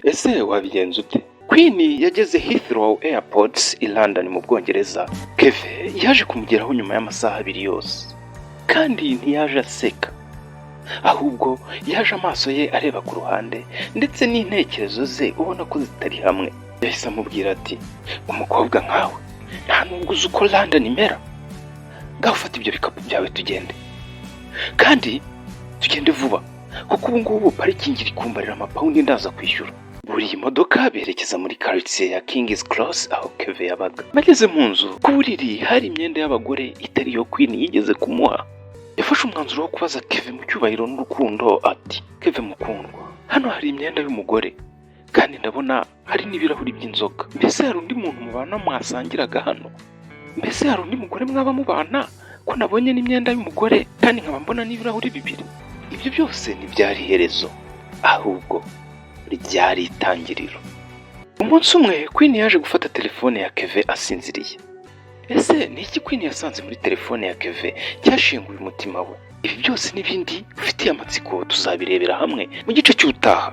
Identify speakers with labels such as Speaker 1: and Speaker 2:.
Speaker 1: ese wabigenza ute? Queen yageze Heathrow Airport i London mu Bwongereza. Kevin yaje kumugeraho nyuma y'amasaha 2 yose, kandi ntiyaje aseka, ahubwo yaje amaso ye areba ku ruhande ndetse n'intekerezo ze ubona ko zitari hamwe. Yahise amubwira ati, umukobwa nkawe nta nubwo uzi uko London imera, ngaho ufata ibyo bikapu byawe tugende, kandi tugende vuba kuko ubu ngubu parikingi iri kumbarira amapawundi ndaza kwishyura. Buri imodoka berekeza muri quartier ya King's Cross aho Kevin yabaga. Bageze mu nzu ku buriri hari imyenda y'abagore itari yo Queen yigeze kumuha. Yafashe umwanzuro wo kubaza Kevin mu cyubahiro n'urukundo ati, Kevin mukundwa, hano hari imyenda y'umugore kandi ndabona hari n'ibirahuri by'inzoga. Mbese hari undi muntu mubana mwasangiraga hano? Mbese hari undi mugore mwaba mubana ko nabonye n'imyenda y'umugore kandi nkaba mbona n'ibirahuri 2? Ibyo byose ntibyari iherezo, ahubwo ryari itangiriro. Umunsi umwe Queen yaje gufata telefone ya Kevin asinziriye. Ese ni iki Queen yasanze muri telefone ya Kevin cyashinguye umutima we? Ibi byose n'ibindi ufitiye amatsiko tuzabirebera hamwe mu gice cy'utaha.